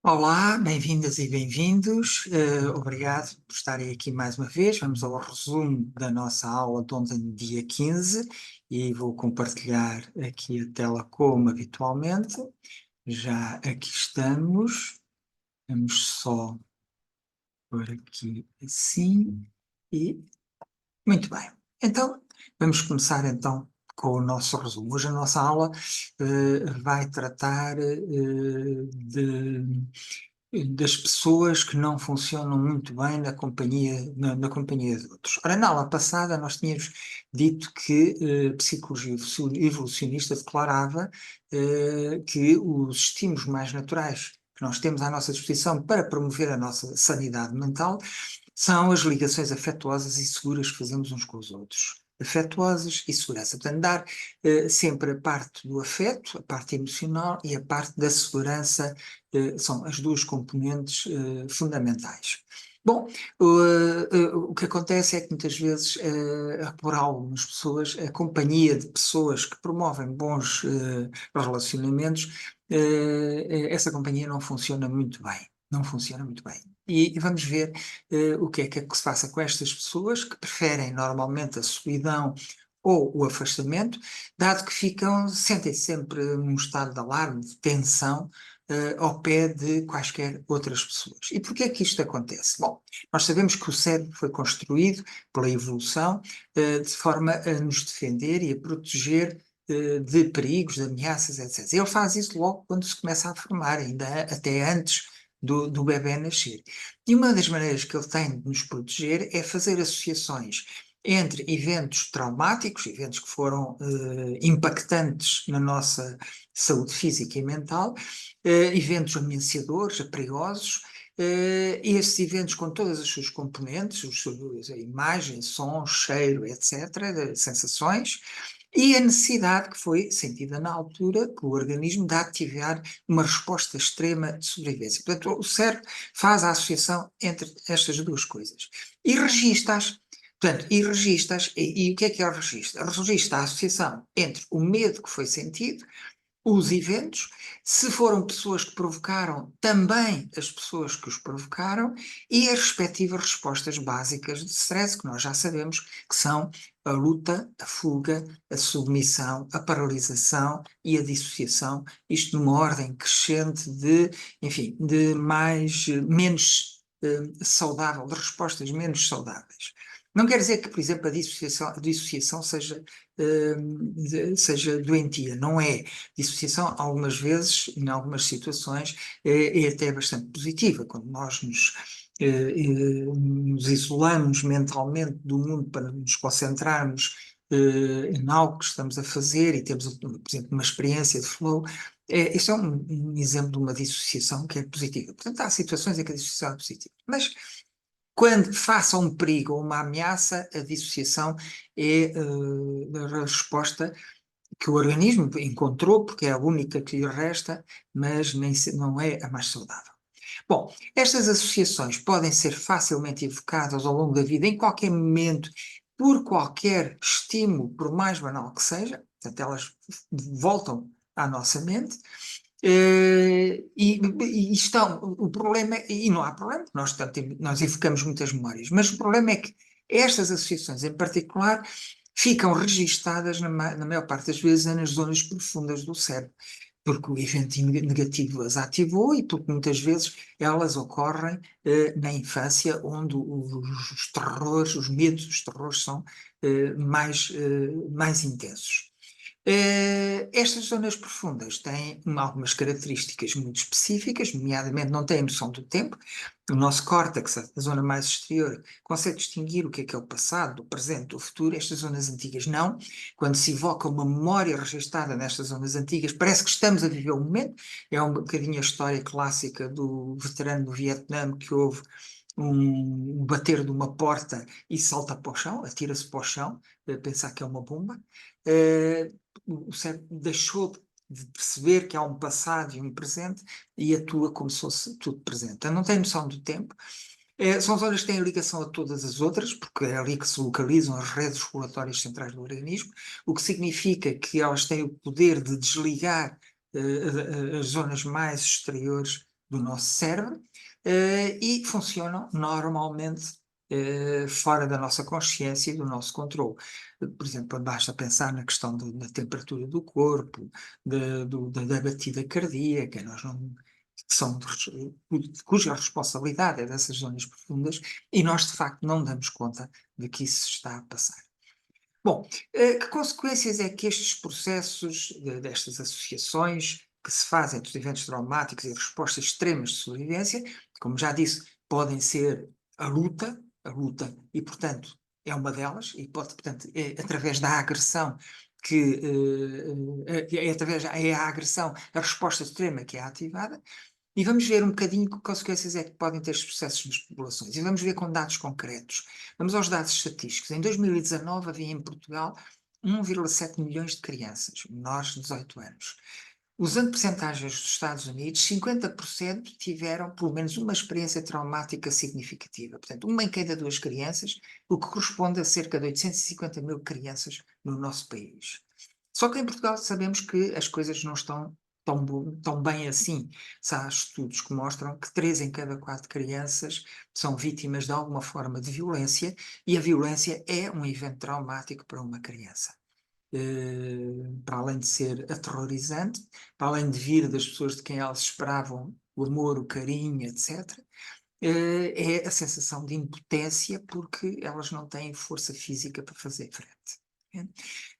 Olá, bem-vindas e bem-vindos. Obrigado por estarem aqui mais uma vez. Vamos ao resumo da nossa aula de ontem, dia 15, e vou compartilhar aqui a tela como habitualmente. Já aqui estamos. Vamos só por aqui assim e muito bem. Então, vamos começar então com o nosso resumo. Hoje a nossa aula vai tratar das pessoas que não funcionam muito bem na companhia de outros. Ora, na aula passada nós tínhamos dito que a psicologia evolucionista declarava que os estímulos mais naturais que nós temos à nossa disposição para promover a nossa sanidade mental são as ligações afetuosas e seguras que fazemos uns com os outros. Afetuosas e segurança. Portanto, dar sempre a parte do afeto, a parte emocional e a parte da segurança são as duas componentes fundamentais. Bom, o que acontece é que muitas vezes, por algumas pessoas, a companhia de pessoas que promovem bons relacionamentos, essa companhia não funciona muito bem. Não funciona muito bem. E vamos ver o que é que se passa com estas pessoas que preferem normalmente a solidão ou o afastamento, dado que sentem sempre num estado de alarme, de tensão, ao pé de quaisquer outras pessoas. E porquê é que isto acontece? Bom, nós sabemos que o cérebro foi construído pela evolução de forma a nos defender e a proteger de perigos, de ameaças, etc. Ele faz isso logo quando se começa a formar, ainda até antes do bebê nascer. E uma das maneiras que ele tem de nos proteger é fazer associações entre eventos traumáticos, eventos que foram impactantes na nossa saúde física e mental, eventos ameaçadores, perigosos, esses eventos com todas as suas componentes, a imagem, som, cheiro, etc., sensações, e a necessidade que foi sentida na altura pelo organismo de ativar uma resposta extrema de sobrevivência. Portanto, o cérebro faz a associação entre estas duas coisas e registas. Portanto, e o que é o registro? Registra a associação entre o medo que foi sentido, os eventos, se foram pessoas que provocaram, também as pessoas que os provocaram, e as respectivas respostas básicas de stress, que nós já sabemos que são a luta, a fuga, a submissão, a paralisação e a dissociação, isto numa ordem crescente de, enfim, menos saudável, de respostas menos saudáveis. Não quer dizer que, por exemplo, a dissociação seja doentia, não é. Dissociação, algumas vezes, em algumas situações, é até bastante positiva, quando nós nos isolamos mentalmente do mundo para nos concentrarmos em algo que estamos a fazer e temos, por exemplo, uma experiência de flow. Este é um exemplo de uma dissociação que é positiva. Portanto, há situações em que a dissociação é positiva. Mas quando face a um perigo ou uma ameaça, a dissociação é a resposta que o organismo encontrou, porque é a única que lhe resta, mas não é a mais saudável. Bom, estas associações podem ser facilmente evocadas ao longo da vida, em qualquer momento, por qualquer estímulo, por mais banal que seja, portanto, elas voltam à nossa mente. O problema, e não há problema, nós evocamos muitas memórias, mas o problema é que estas associações em particular ficam registadas na maior parte das vezes nas zonas profundas do cérebro, porque o evento negativo as ativou e porque muitas vezes elas ocorrem na infância, onde os terrores, os medos, os terrores são mais intensos. Estas zonas profundas têm algumas características muito específicas, nomeadamente não têm noção do tempo. O nosso córtex, a zona mais exterior, consegue distinguir o que é o passado, do presente, do futuro. Estas zonas antigas não. Quando se evoca uma memória registada nestas zonas antigas, parece que estamos a viver o momento. É um bocadinho a história clássica do veterano do Vietnã que houve um bater de uma porta e salta para o chão, atira-se para o chão, a pensar que é uma bomba. O cérebro deixou de perceber que há um passado e um presente e atua como se fosse tudo presente. Então não tem noção do tempo. São zonas que têm ligação a todas as outras, porque é ali que se localizam as redes regulatórias centrais do organismo, o que significa que elas têm o poder de desligar as zonas mais exteriores do nosso cérebro e funcionam normalmente fora da nossa consciência e do nosso controle. Por exemplo, basta pensar na questão da temperatura do corpo, da batida cardíaca, nós não, que são, cuja responsabilidade é dessas zonas profundas, e nós de facto não damos conta de que isso está a passar. Bom, que consequências é que estes processos, destas associações que se fazem entre os eventos traumáticos e respostas extremas de sobrevivência, como já disse, podem ser a luta, e portanto é uma delas, e pode, portanto, é através da agressão que é a agressão, a resposta extrema que é ativada, e vamos ver um bocadinho que consequências é que podem ter estes processos nas populações. E vamos ver com dados concretos. Vamos aos dados estatísticos. Em 2019 havia em Portugal 1,7 milhões de crianças menores de 18 anos. Usando percentagens dos Estados Unidos, 50% tiveram pelo menos uma experiência traumática significativa. Portanto, uma em cada duas crianças, o que corresponde a cerca de 850 mil crianças no nosso país. Só que em Portugal sabemos que as coisas não estão tão bem assim. Há estudos que mostram que 3 em cada 4 crianças são vítimas de alguma forma de violência, e a violência é um evento traumático para uma criança. Para além de ser aterrorizante, para além de vir das pessoas de quem elas esperavam o amor, o carinho, etc., é a sensação de impotência porque elas não têm força física para fazer frente.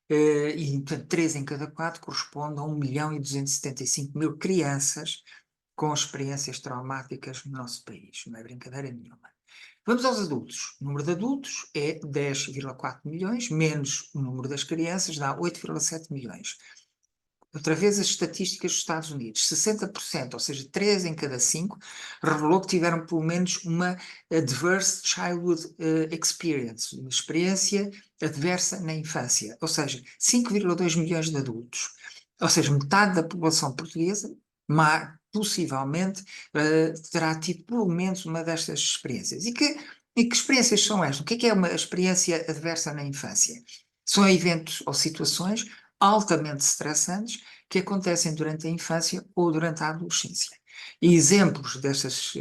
E, portanto, 3 em cada 4 corresponde a 1.275.000 crianças com experiências traumáticas no nosso país. Não é brincadeira nenhuma. Vamos aos adultos. O número de adultos é 10,4 milhões, menos o número das crianças, dá 8,7 milhões. Outra vez as estatísticas dos Estados Unidos, 60%, ou seja, 3 em cada 5, revelou que tiveram pelo menos uma adverse childhood experience, uma experiência adversa na infância, ou seja, 5,2 milhões de adultos. Ou seja, metade da população portuguesa, possivelmente, terá tido pelo menos uma destas experiências. E que experiências são estas? O que é uma experiência adversa na infância? São eventos ou situações altamente estressantes que acontecem durante a infância ou durante a adolescência. E exemplos destes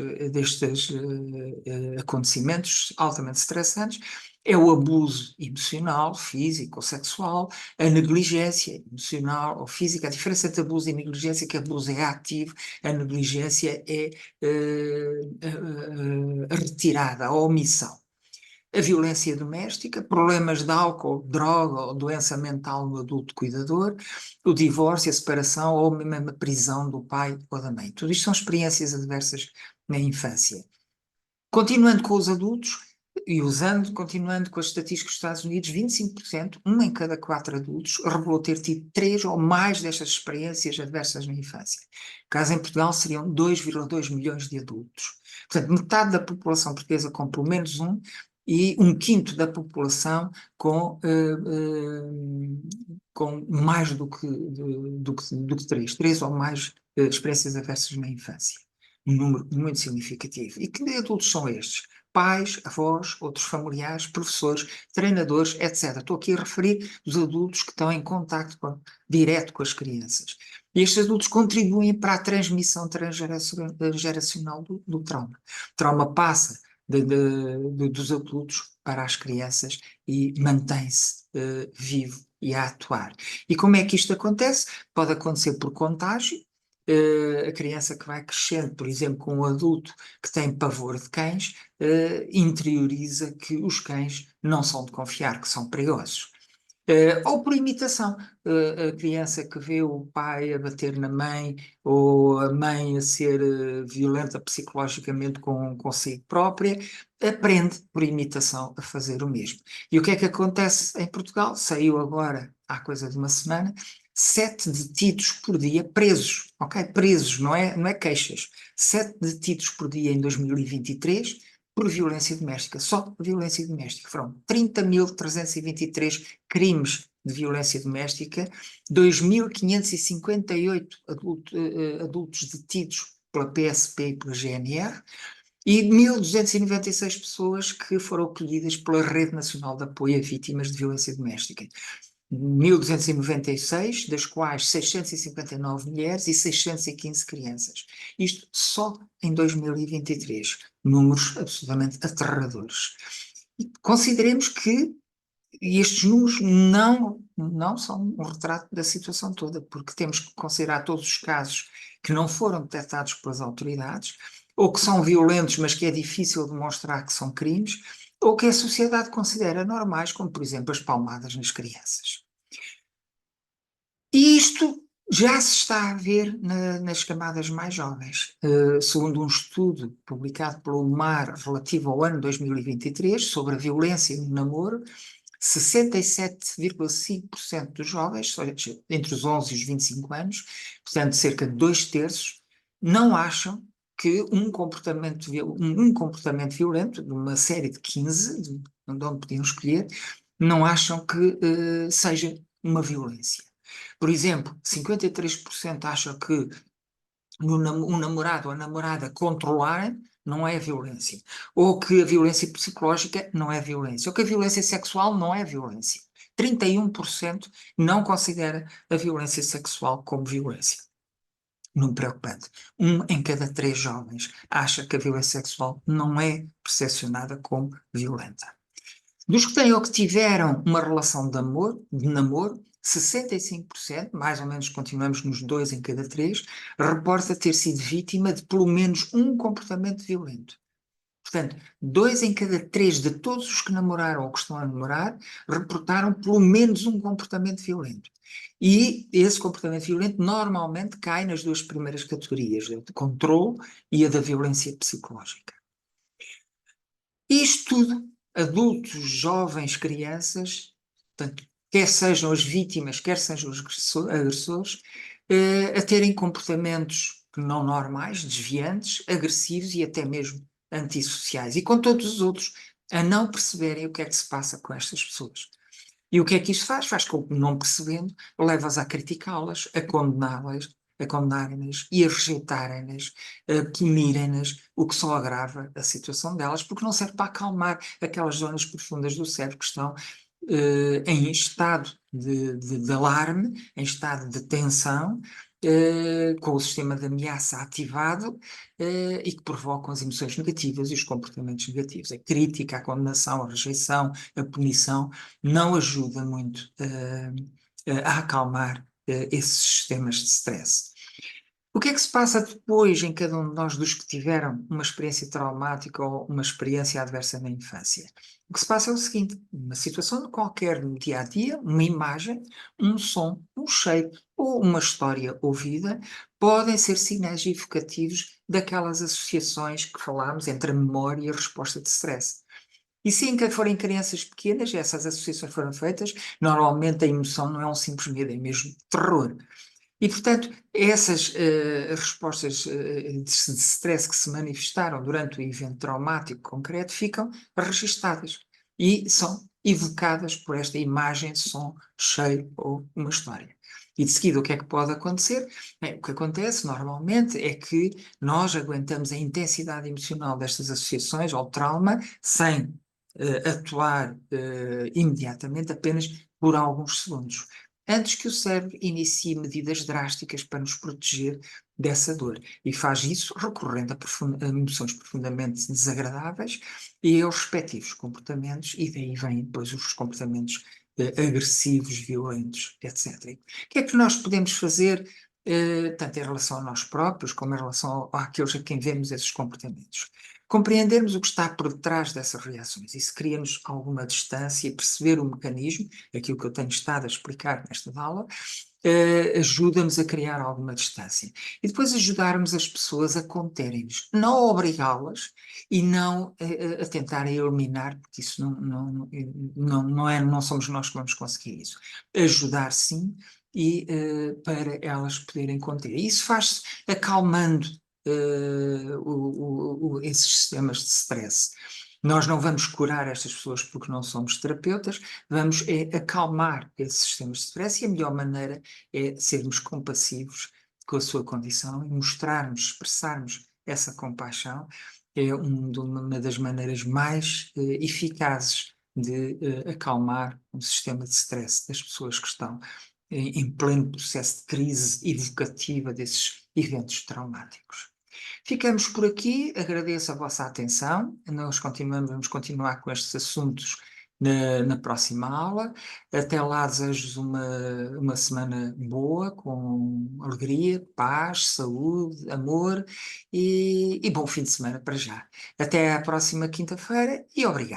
acontecimentos altamente estressantes é o abuso emocional, físico ou sexual, a negligência emocional ou física. A diferença entre abuso e negligência é que abuso é ativo, a negligência é a retirada, a omissão. A violência doméstica, problemas de álcool, droga ou doença mental no adulto cuidador, o divórcio, a separação ou mesmo a prisão do pai ou da mãe. Tudo isto são experiências adversas na infância. Continuando com os adultos, e continuando com as estatísticas dos Estados Unidos, 25%, 1 em cada 4 adultos, revelou ter tido 3 ou mais destas experiências adversas na infância. Caso em Portugal seriam 2,2 milhões de adultos. Portanto, metade da população portuguesa com pelo menos um, e 1/5 da população com mais do que 3 ou mais experiências adversas na infância. Um número muito significativo. E que adultos são estes? Pais, avós, outros familiares, professores, treinadores, etc. Estou aqui a referir os adultos que estão em contacto direto com as crianças. E estes adultos contribuem para a transmissão transgeracional do trauma. O trauma passa dos adultos para as crianças e mantém-se vivo e a atuar. E como é que isto acontece? Pode acontecer por contágio. A criança que vai crescendo, por exemplo, com um adulto que tem pavor de cães, interioriza que os cães não são de confiar, que são perigosos. Ou por imitação, a criança que vê o pai a bater na mãe ou a mãe a ser violenta psicologicamente consigo própria, aprende por imitação a fazer o mesmo. E o que é que acontece em Portugal? Saiu agora, há coisa de uma semana, 7 detidos por dia presos, ok? Presos, não é queixas. 7 detidos por dia em 2023 por violência doméstica, só violência doméstica. Foram 30.323 crimes de violência doméstica, 2.558 adultos detidos pela PSP e pela GNR, e 1.296 pessoas que foram acolhidas pela Rede Nacional de Apoio a Vítimas de Violência Doméstica. 1.296, das quais 659 mulheres e 615 crianças. Isto só em 2023. Números absolutamente aterradores. E consideremos que estes números não são um retrato da situação toda, porque temos que considerar todos os casos que não foram detectados pelas autoridades, ou que são violentos, mas que é difícil demonstrar que são crimes, ou que a sociedade considera normais, como, por exemplo, as palmadas nas crianças. E isto já se está a ver nas camadas mais jovens. Segundo um estudo publicado pelo UMAR relativo ao ano 2023 sobre a violência no namoro, 67,5% dos jovens, seja, entre os 11 e os 25 anos, portanto cerca de 2/3, não acham que um comportamento violento, de uma série de 15, de onde podiam escolher, não acham que seja uma violência. Por exemplo, 53% acham que um namorado ou a namorada controlarem não é violência. Ou que a violência psicológica não é violência. Ou que a violência sexual não é violência. 31% não considera a violência sexual como violência. Não preocupante. 1 em cada 3 jovens acha que a violência sexual não é percepcionada como violenta. Dos que têm ou que tiveram uma relação de namoro, 65%, mais ou menos continuamos nos 2 em cada 3, reporta ter sido vítima de pelo menos um comportamento violento. Portanto, 2 em cada 3 de todos os que namoraram ou que estão a namorar reportaram pelo menos um comportamento violento. E esse comportamento violento normalmente cai nas 2 primeiras categorias, a de controle e a da violência psicológica. Isto tudo, adultos, jovens, crianças, portanto, quer sejam as vítimas, quer sejam os agressores, a terem comportamentos não normais, desviantes, agressivos e até mesmo antissociais. E com todos os outros, a não perceberem o que é que se passa com estas pessoas. E o que é que isto faz? Faz com que, não percebendo, leva-as a criticá-las, a condená-las, a condenarem-nas e a rejeitarem-nas, a punirem-nas, o que só agrava a situação delas, porque não serve para acalmar aquelas zonas profundas do cérebro que estão em estado de alarme, em estado de tensão, com o sistema de ameaça ativado, e que provocam as emoções negativas e os comportamentos negativos. A crítica, a condenação, a rejeição, a punição não ajuda muito a acalmar esses sistemas de stress. O que é que se passa depois em cada um de nós dos que tiveram uma experiência traumática ou uma experiência adversa na infância? O que se passa é o seguinte: uma situação qualquer no dia a dia, uma imagem, um som, um cheiro ou uma história ouvida podem ser sinais evocativos daquelas associações que falámos entre a memória e a resposta de stress. E se forem crianças pequenas, essas associações foram feitas, normalmente a emoção não é um simples medo, é mesmo terror. E, portanto, essas respostas de stress que se manifestaram durante o evento traumático concreto ficam registadas e são evocadas por esta imagem, som, cheiro ou uma história. E de seguida, o que é que pode acontecer? O que acontece normalmente é que nós aguentamos a intensidade emocional destas associações ao trauma sem atuar imediatamente, apenas por alguns segundos, antes que o cérebro inicie medidas drásticas para nos proteger dessa dor. E faz isso recorrendo a emoções profundamente desagradáveis e aos respectivos comportamentos, e daí vêm depois os comportamentos agressivos, violentos, etc. O que é que nós podemos fazer, tanto em relação a nós próprios, como em relação àqueles a quem vemos esses comportamentos? Compreendermos o que está por detrás dessas reações. Isso cria-nos alguma distância e perceber o mecanismo, aquilo que eu tenho estado a explicar nesta aula, ajuda-nos a criar alguma distância. E depois ajudarmos as pessoas a conterem-nos, não obrigá-las e não a tentarem eliminar, porque isso não somos nós que vamos conseguir isso. Ajudar sim, e para elas poderem conter. E isso faz-se acalmando esses sistemas de stress. Nós não vamos curar estas pessoas porque não somos terapeutas, vamos acalmar esses sistemas de stress, e a melhor maneira é sermos compassivos com a sua condição e mostrarmos, expressarmos essa compaixão. É uma das maneiras mais eficazes de acalmar o sistema de stress das pessoas que estão em pleno processo de crise evocativa desses eventos traumáticos. Ficamos por aqui, agradeço a vossa atenção, vamos continuar com estes assuntos na próxima aula. Até lá desejo-vos uma semana boa, com alegria, paz, saúde, amor e bom fim de semana para já. Até à próxima quinta-feira e obrigado.